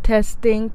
Testing,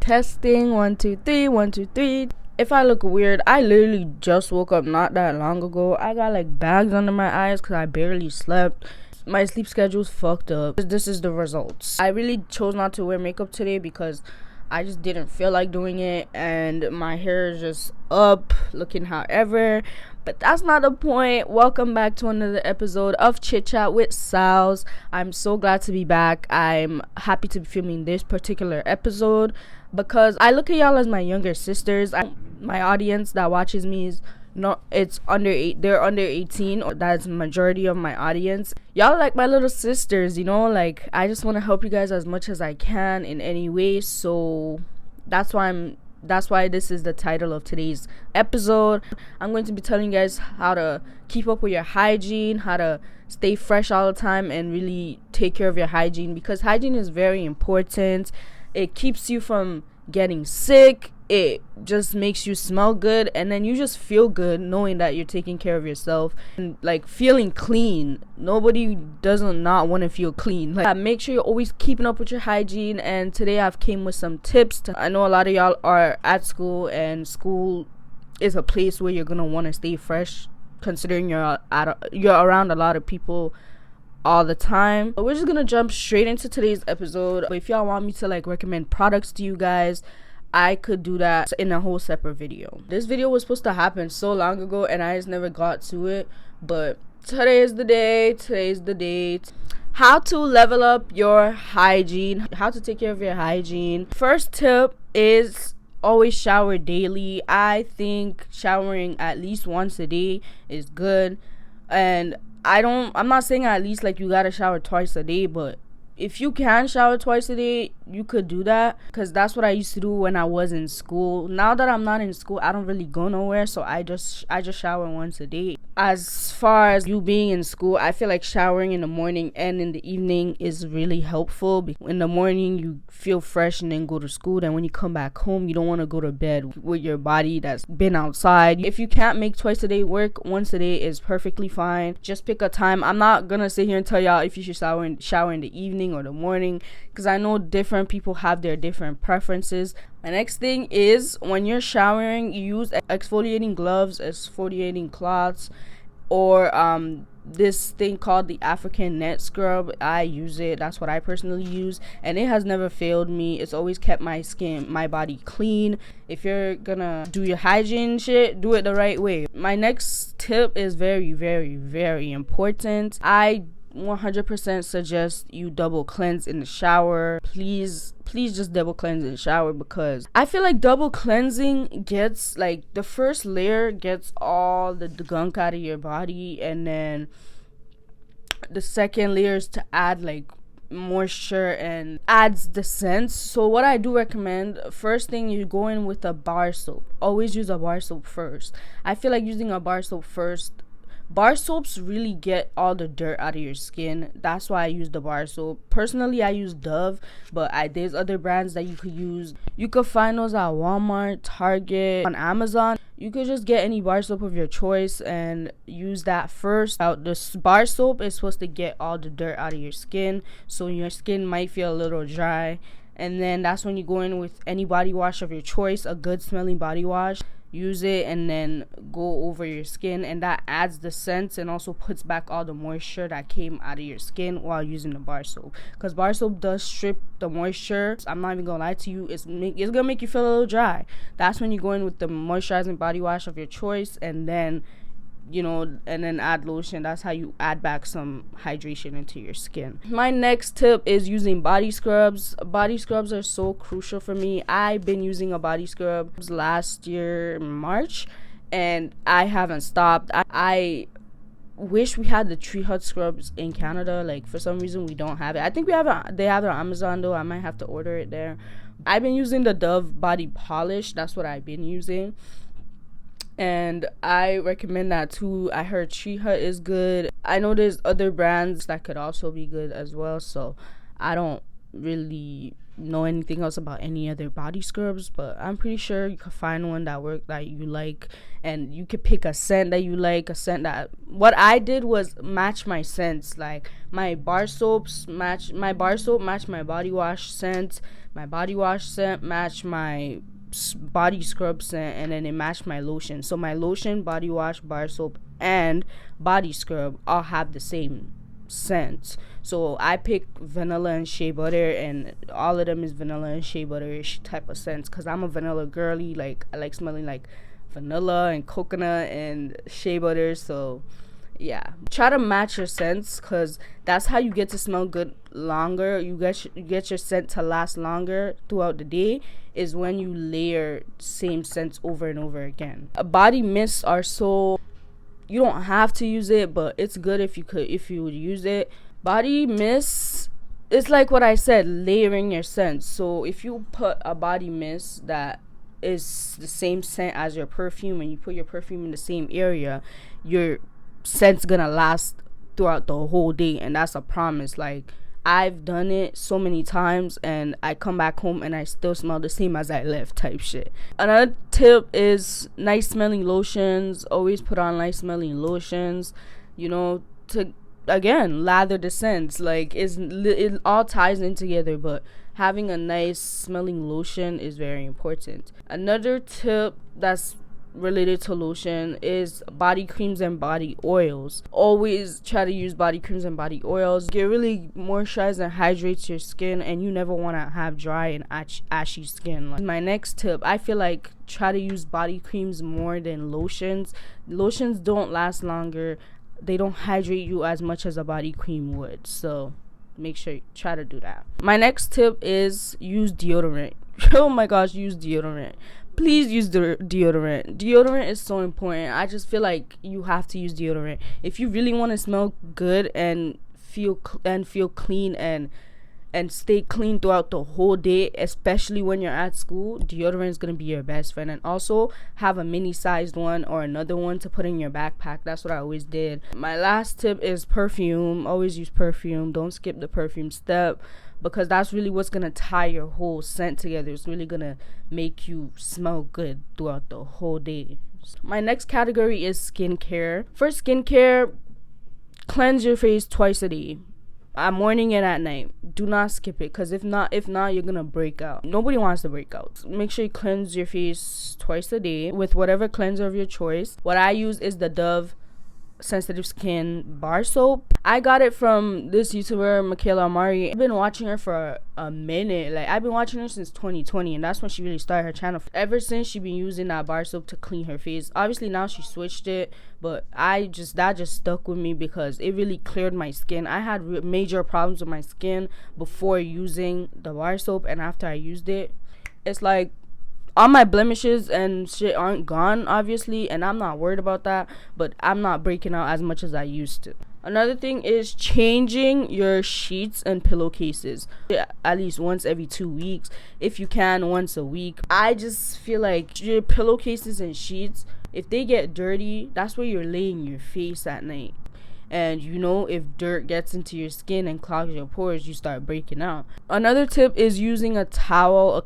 1 2 3, 1 2 3. If I look weird, I literally just woke up not that long ago. I got like bags under my eyes because I barely slept. My sleep schedule's fucked up. This is the results. I really chose not to wear makeup today because I just didn't feel like doing it, and my hair is just up, looking however. But that's not the point. Welcome back to another episode of Chit Chat with Sal's. I'm so glad to be back. I'm happy to be filming this particular episode because I look at y'all as my younger sisters. My audience that watches me is they're under 18. That's the majority of my audience. Y'all are like my little sisters, like I just want to help you guys as much as I can in any way. So that's why this is the title of today's episode. I'm going to be telling you guys how to keep up with your hygiene, how to stay fresh all the time, and really take care of your hygiene, because hygiene is very important. It keeps you from getting sick. It just makes you smell good, and then you just feel good knowing that you're taking care of yourself and like feeling clean. Nobody doesn't not want to feel clean. Make sure you're always keeping up with your hygiene. And today I've came with some tips. I know a lot of y'all are at school, and school is a place where you're gonna want to stay fresh, considering you're around a lot of people all the time. But we're just gonna jump straight into today's episode. But if y'all want me to recommend products to you guys, I could do that in a whole separate video. This video was supposed to happen so long ago and I just never got to it, but today is the day. Today's the date. How to level up your hygiene, how to take care of your hygiene. First tip is always shower daily. I think showering at least once a day is good, and I'm not saying at least you gotta shower twice a day, but if you can shower twice a day, you could do that, because that's what I used to do when I was in school. Now that I'm not in school, I don't really go nowhere, so I just shower once a day. As far as you being in school, I feel like showering in the morning and in the evening is really helpful. In the morning, you feel fresh and then go to school. Then when you come back home, you don't want to go to bed with your body that's been outside. If you can't make twice a day work, once a day is perfectly fine. Just pick a time. I'm not gonna sit here and tell y'all if you should shower in the evening or the morning, because I know different people have their different preferences. My next thing is, when you're showering, you use exfoliating gloves, exfoliating cloths, or this thing called the African net scrub. I use it. That's what I personally use, and it has never failed me. It's always kept my body clean. If you're gonna do your hygiene shit, do it the right way. My next tip is very, very, very important. I 100% suggest you double cleanse in the shower. Please just double cleanse in the shower, because I feel like double cleansing gets the first layer gets all the gunk out of your body, and then the second layer is to add moisture and adds the scent. So what I do recommend, first thing, you go in with a bar soap. Always use a bar soap first. I feel like using a bar soap first. Bar soaps really get all the dirt out of your skin. That's why I use the bar soap. Personally, I use Dove, but there's other brands that you could use. You could find those at Walmart, Target, on Amazon. You could just get any bar soap of your choice and use that first. The bar soap is supposed to get all the dirt out of your skin, so your skin might feel a little dry. And then that's when you go in with any body wash of your choice, a good smelling body wash. Use it and then go over your skin, and that adds the scent and also puts back all the moisture that came out of your skin while using the bar soap, because bar soap does strip the moisture. I'm not even gonna lie to you, it's gonna make you feel a little dry. That's when you go in with the moisturizing body wash of your choice, and then add lotion. That's how you add back some hydration into your skin. My next tip is using body scrubs. Body scrubs are so crucial for me. I've been using a body scrub last year, March, and I haven't stopped. I wish we had the Tree Hut scrubs in Canada. For some reason we don't have it. I think they have it on Amazon though. I might have to order it there. I've been using the Dove body polish. That's what I've been using, and I recommend that too. I heard Tree Hut is good. I know there's other brands that could also be good as well, so I don't really know anything else about any other body scrubs, but I'm pretty sure you could find one that you like, and you could pick a scent that you like, a scent that, what I did was match my scents. Like my bar soap match my body wash scent, my body wash scent match my body scrub scent, and then it matched my lotion. So my lotion, body wash, bar soap, and body scrub all have the same scents. So I pick vanilla and shea butter, and all of them is vanilla and shea butter-ish type of scents, because I'm a vanilla girly. Like I like smelling like vanilla and coconut and shea butter. So yeah, try to match your scents, because that's how you get to smell good longer. You get your scent to last longer throughout the day, is when you layer same scents over and over again. Body mists are so, you don't have to use it, but it's good if you would use it. Body mist, it's like what I said, layering your scents. So if you put a body mist that is the same scent as your perfume, and you put your perfume in the same area, your scent's gonna last throughout the whole day, and that's a promise. Like I've done it so many times, and I come back home and I still smell the same as I left type shit. Another tip is nice smelling lotions. Always put on nice smelling lotions, to again lather the scents. Like it all ties in together, but having a nice smelling lotion is very important. Another tip that's related to lotion is body creams and body oils. Always try to use body creams and body oils. It really moisturizes and hydrates your skin, and you never want to have dry and ashy skin. Like my next tip, I feel like try to use body creams more than lotions. Lotions don't last longer. They don't hydrate you as much as a body cream would. So make sure you try to do that. My next tip is use deodorant. Oh my gosh, use deodorant. Please use the deodorant. Deodorant is so important. I just feel like you have to use deodorant if you really want to smell good and feel clean and stay clean throughout the whole day, especially when you're at school. Deodorant is going to be your best friend. And also have a mini sized one or another one to put in your backpack. That's what I always did. My last tip is perfume. Always use perfume. Don't skip the perfume step, because that's really what's going to tie your whole scent together. It's really going to make you smell good throughout the whole day. My next category is skincare. For skincare, cleanse your face twice a day. At morning and at night. Do not skip it, because if not you're gonna break out. Nobody wants to break out. Make sure you cleanse your face twice a day with whatever cleanser of your choice. What I use is the Dove sensitive skin bar soap. I got it from this YouTuber, Michaela Amari. I've been watching her for a minute. Like I've been watching her since 2020, and that's when she really started her channel. Ever since, she been using that bar soap to clean her face. Obviously now she switched it, but that just stuck with me because it really cleared my skin. I had major problems with my skin before using the bar soap, and after I used it, it's like all my blemishes and shit aren't gone, obviously, and I'm not worried about that, but I'm not breaking out as much as I used to. Another thing is changing your sheets and pillowcases at least once every 2 weeks, if you can once a week. I just feel like your pillowcases and sheets, if they get dirty, that's where you're laying your face at night. And if dirt gets into your skin and clogs your pores, you start breaking out. Another tip is using a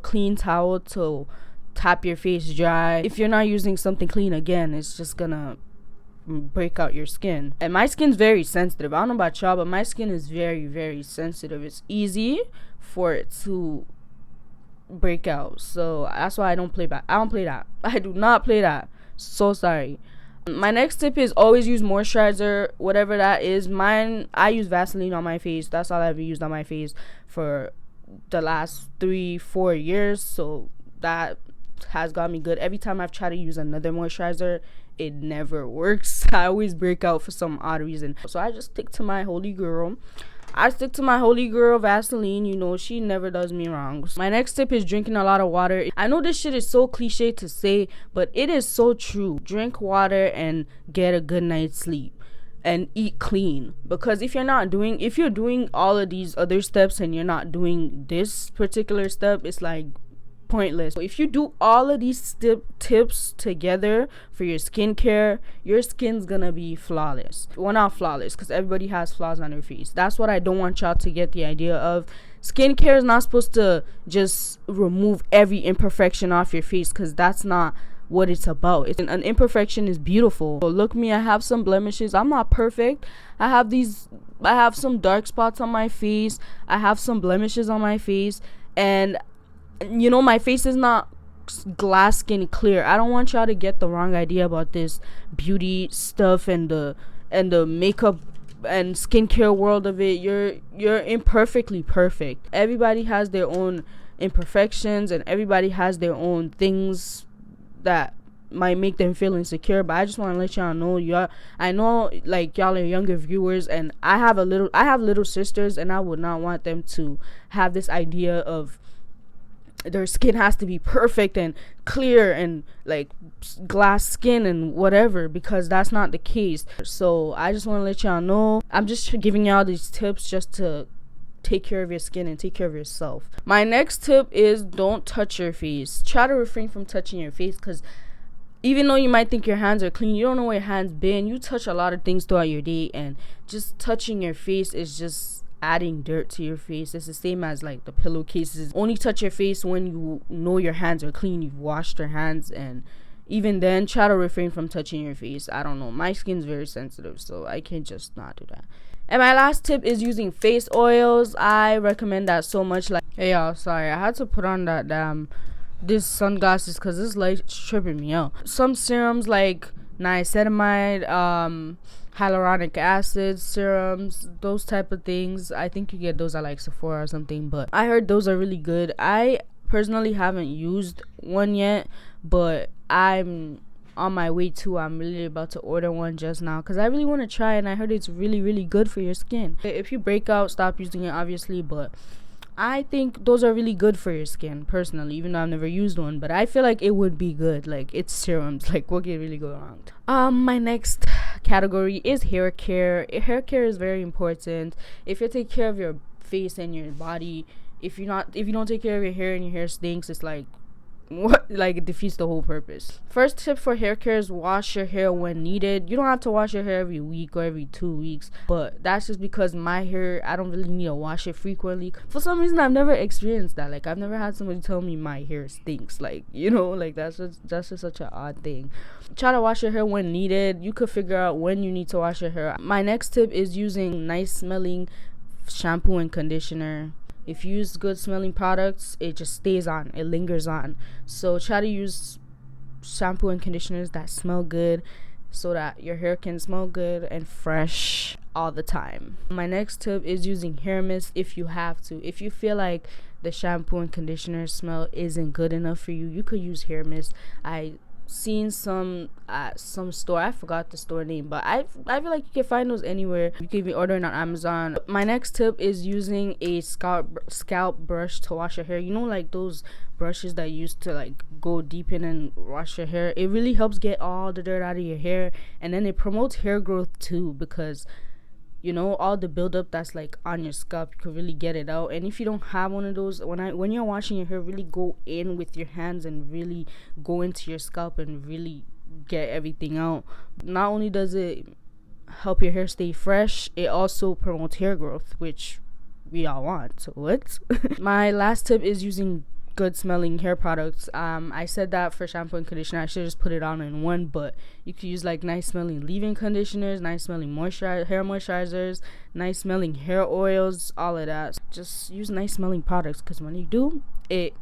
clean towel to tap your face dry. If you're not using something clean, again, it's just gonna break out your skin. And my skin's very sensitive. I don't know about y'all, but my skin is very, very sensitive. It's easy for it to break out. So that's why I don't play that. I do not play that. So sorry. My next tip is always use moisturizer, whatever that is. I use Vaseline on my face. That's all I've used on my face for the last 3-4 years. So that has got me good. Every time I've tried to use another moisturizer, it never works. I always break out for some odd reason. So I just stick to my holy girl. Vaseline. She never does me wrong. My next tip is drinking a lot of water. I know this shit is so cliche to say, but it is so true. Drink water and get a good night's sleep. And eat clean. Because if you're doing all of these other steps and you're not doing this particular step, it's like pointless. If you do all of these tips together for your skincare, your skin's gonna be flawless. Well, not flawless, because everybody has flaws on their face. That's what I don't want y'all to get the idea of. skincare is not supposed to just remove every imperfection off your face, because that's not what it's about. An imperfection is beautiful. So look me, I have some blemishes. I'm not perfect. I have some dark spots on my face. I have some blemishes on my face, and you know, my face is not glass skin clear. I don't want y'all to get the wrong idea about this beauty stuff and the makeup and skincare world of it. You're imperfectly perfect. Everybody has their own imperfections, and everybody has their own things that might make them feel insecure. But I just want to let y'all know, I know like y'all are younger viewers, and I have little sisters, and I would not want them to have this idea of their skin has to be perfect and clear and like glass skin and whatever, because that's not the case. So I just want to let y'all know, I'm just giving y'all these tips just to take care of your skin and take care of yourself. My next tip is don't touch your face. Try to refrain from touching your face, because even though you might think your hands are clean, you don't know where your hands been. You touch a lot of things throughout your day, and just touching your face is just adding dirt to your face. It's the same as like the pillowcases. Only touch your face when you know your hands are clean, you've washed your hands, and even then, try to refrain from touching your face. I don't know, my skin's very sensitive, so I can't just not do that. And my last tip is using face oils. I recommend that so much. Like, hey y'all, sorry, I had to put on that this sunglasses because this light's tripping me out. Some serums like niacinamide, hyaluronic acid serums, those type of things, I think you get those at like Sephora or something, but I heard those are really good. I personally haven't used one yet, but I'm on my way to. I'm really about to order one just now because I really want to try it, and I heard it's really, really good for your skin. If you break out, stop using it, obviously, but I think those are really good for your skin personally, even though I've never used one, but I feel like it would be good. Like, it's serums, like what could really go wrong? My next category is hair care. Hair care is very important. If you take care of your face and your body, if you don't take care of your hair and your hair stinks, it's like, what, like, it defeats the whole purpose. First tip for hair care is wash your hair when needed. You don't have to wash your hair every week or every 2 weeks, but that's just because my hair, I don't really need to wash it frequently. For some reason, I've never experienced that. Like, I've never had somebody tell me my hair stinks. Like, you know, like that's just such an odd thing. Try to wash your hair when needed. You could figure out when you need to wash your hair. My next tip is using nice smelling shampoo and conditioner. If you use good smelling products, it just stays on, it lingers on. So try to use shampoo and conditioners that smell good, so that your hair can smell good and fresh all the time. My next tip is using hair mist if you have to. If you feel like the shampoo and conditioner smell isn't good enough for you, you could use hair mist. I seen some at some store, I forgot the store name, but I feel like you can find those anywhere. You can even order it on Amazon. My next tip is using a scalp brush to wash your hair. You know, like those brushes that used to like go deep in and wash your hair. It really helps get all the dirt out of your hair, and then it promotes hair growth too, because you know, all the buildup that's like on your scalp, you could really get it out. And if you don't have one of those, when you're washing your hair, really go in with your hands and really go into your scalp and really get everything out. Not only does it help your hair stay fresh, it also promotes hair growth, which we all want. So what? My last tip is using good smelling hair products. I said that for shampoo and conditioner, I should just put it on in one, but you could use like nice smelling leave-in conditioners, nice smelling hair moisturizers, nice smelling hair oils, all of that. Just use nice smelling products, because when you do, it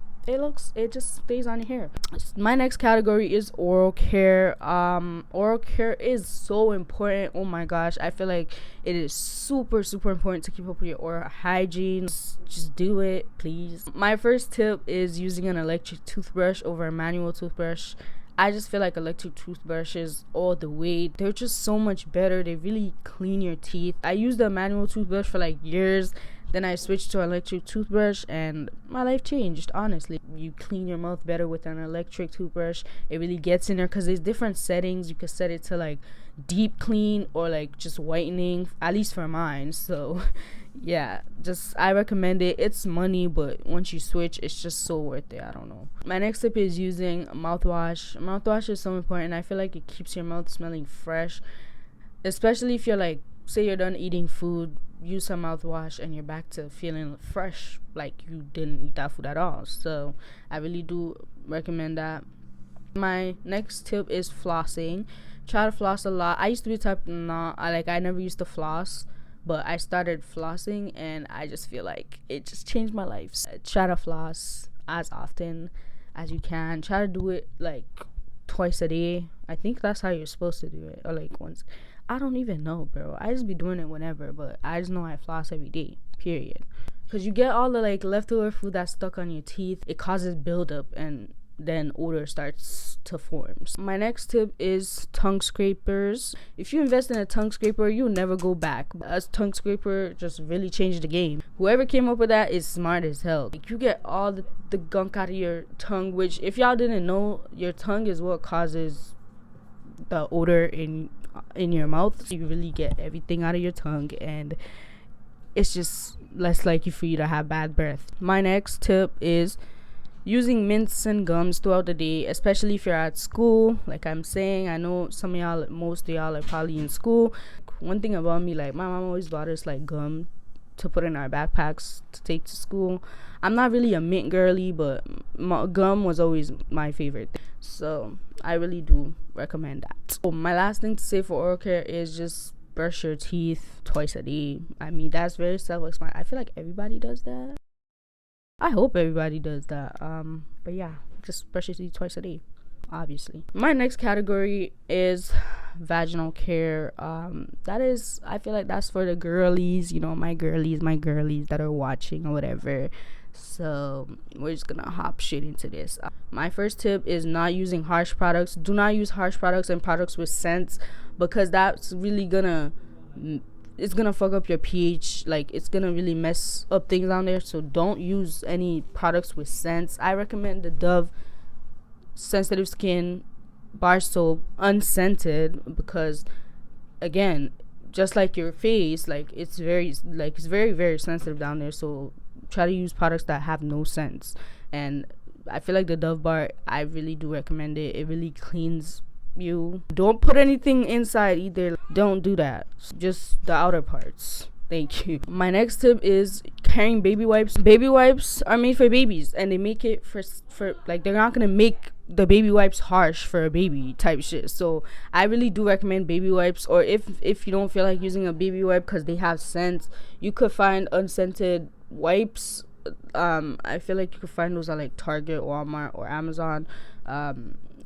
just stays on your hair. My next category is oral care. Oral care is so important. Oh my gosh, I feel like it is super, super important to keep up with your oral hygiene. Just do it, please. My first tip is using an electric toothbrush over a manual toothbrush. I just feel like electric toothbrushes all the way. They're just so much better. They really clean your teeth. I used a manual toothbrush for like years. Then I switched to an electric toothbrush, and my life changed, honestly. You clean your mouth better with an electric toothbrush. It really gets in there, because there's different settings. You could set it to like deep clean or like just whitening, at least for mine. So yeah, I recommend it. It's money, but once you switch, it's just so worth it. I don't know. My next tip is using mouthwash. Mouthwash is so important. I feel like it keeps your mouth smelling fresh, especially if you're like, say you're done eating food, use some mouthwash and you're back to feeling fresh, like you didn't eat that food at all. So I really do recommend that. My next tip is flossing. Try to floss a lot. I used to be the type I never used to floss, but I started flossing and I just feel like it just changed my life. So try to floss as often as you can. Try to do it like twice a day. I think that's how you're supposed to do it, or like once. I don't even know, bro. I just be doing it whenever, but I just know I floss every day, period. Because you get all the like leftover food that's stuck on your teeth. It causes buildup and then odor starts to form. My next tip is tongue scrapers. If you invest in a tongue scraper, you'll never go back. A tongue scraper just really changed the game. Whoever came up with that is smart as hell. Like, you get all the gunk out of your tongue, which if y'all didn't know, your tongue is what causes the odor in your mouth. So you really get everything out of your tongue, and it's just less likely for you to have bad breath. My next tip is using mints and gums throughout the day, especially if you're at school. Like I'm saying, I know most of y'all are probably in school. One thing about me, like my mom always bought us like gum to put in our backpacks to take to school. I'm not really a mint girly, but gum was always my favorite. So I really do recommend that. So my last thing to say for oral care is just brush your teeth twice a day. I mean, that's very self-explanatory. I feel like everybody does that. I hope everybody does that. But yeah, just brush your teeth twice a day, obviously. My next category is vaginal care. I feel like that's for the girlies, my girlies that are watching or whatever. So we're just gonna hop straight into this. My first tip is not using harsh products. Do not use harsh products and products with scents, because that's really it's gonna fuck up your pH. Like, it's gonna really mess up things down there. So don't use any products with scents. I recommend the Dove sensitive skin bar soap unscented, because again, just like your face, like it's very very sensitive down there. So try to use products that have no scents. And I feel like the Dove bar, I really do recommend it. It really cleans you. Don't put anything inside either. Don't do that. Just the outer parts. Thank you. My next tip is carrying baby wipes. Baby wipes are made for babies, and they make it for like, they're not gonna make the baby wipes harsh for a baby type shit. So I really do recommend baby wipes. Or if you don't feel like using a baby wipe because they have scents, you could find unscented wipes. I feel like you could find those at like Target, Walmart, or Amazon,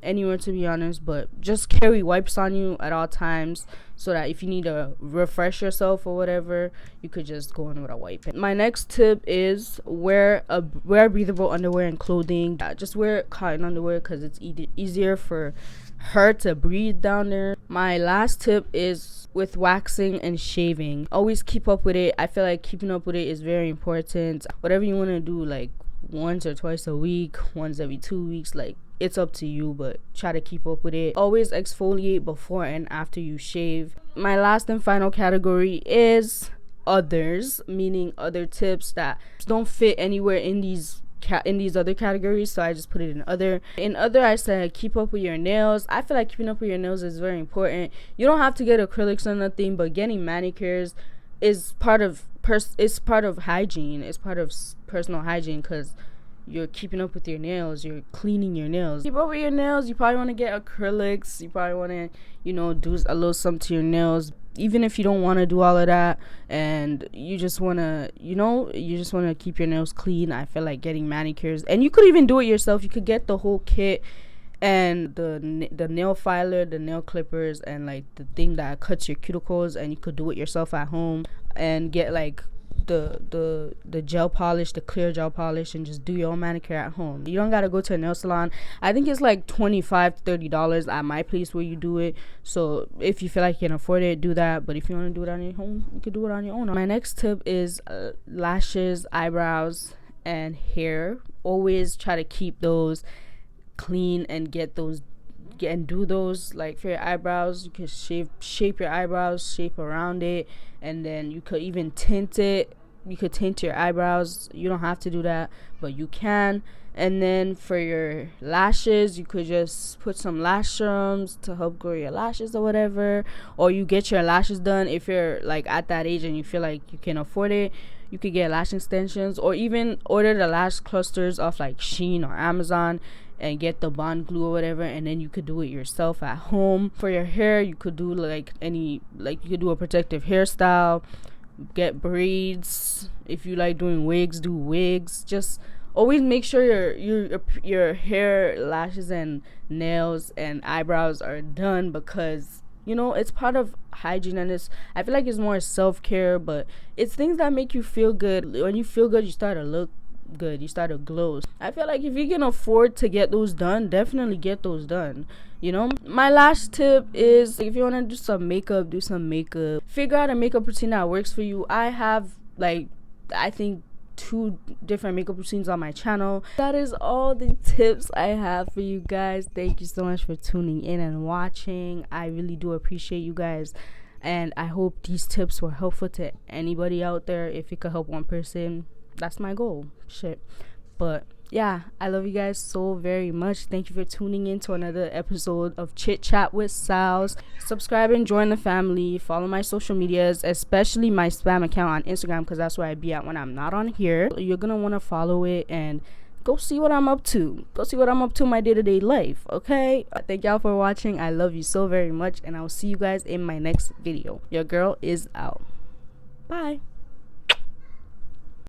anywhere, to be honest. But just carry wipes on you at all times, so that if you need to refresh yourself or whatever, you could just go in with a wipe. My next tip is wear breathable underwear and clothing. Just wear cotton underwear, because it's easier for her to breathe down there. My last tip is with waxing and shaving. Always keep up with it. I feel like keeping up with it is very important. Whatever you want to do, like once or twice a week, once every 2 weeks, like it's up to you, but try to keep up with it. Always exfoliate before and after you shave. My last and final category is others, meaning other tips that don't fit anywhere in these other categories, so I just put it in other. I said keep up with your nails. I feel like keeping up with your nails is very important. You don't have to get acrylics or nothing, but getting manicures is part of hygiene. It's part of personal hygiene, because you're keeping up with your nails, you're cleaning your nails. Keep up with your nails. You probably want to get acrylics. You probably want to, do a little something to your nails. Even if you don't want to do all of that, and you just want to, keep your nails clean, I feel like getting manicures. And you could even do it yourself. You could get the whole kit, and the nail filer, the nail clippers, and like the thing that cuts your cuticles, and you could do it yourself at home, and get like the gel polish, the clear gel polish, and just do your own manicure at home. You don't gotta go to a nail salon. I think it's like $25-$30 at my place where you do it. So if you feel like you can afford it, do that. But if you want to do it on your home, you can do it on your own. My next tip is lashes, eyebrows, and hair. Always try to keep those clean and do those. Like for your eyebrows, you can shape your eyebrows, shape around it, and then you could even tint it you could tint your eyebrows. You don't have to do that, but you can. And then for your lashes, you could just put some lash serums to help grow your lashes or whatever. Or you get your lashes done if you're like at that age and you feel like you can afford it. You could get lash extensions, or even order the lash clusters off like Shein or Amazon and get the bond glue or whatever, and then you could do it yourself at home. For your hair, you could do you could do a protective hairstyle, get braids. If you like doing wigs, do wigs. Just always make sure your hair, lashes, and nails and eyebrows are done, because it's part of hygiene, and I feel like it's more self-care, but it's things that make you feel good. When you feel good, you start to look good, you start to glow. I feel like if you can afford to get those done, definitely get those done. My last tip is, if you want to do some makeup, do some makeup. Figure out a makeup routine that works for you. I have I think 2 different makeup routines on my channel. That is all the tips I have for you guys. Thank you so much for tuning in and watching. I really do appreciate you guys, and I hope these tips were helpful to anybody out there. If it could help one person, that's my goal. But yeah, I love you guys so very much. Thank you for tuning in to another episode of Chit Chat with Sals. Subscribe and join the family. Follow my social medias, especially my spam account on Instagram, because that's where I be at when I'm not on here. You're gonna want to follow it and go see what I'm up to. Go see what I'm up to in my day-to-day life, okay? Thank y'all for watching. I love you so very much, and I'll see you guys in my next video. Your girl is out. Bye.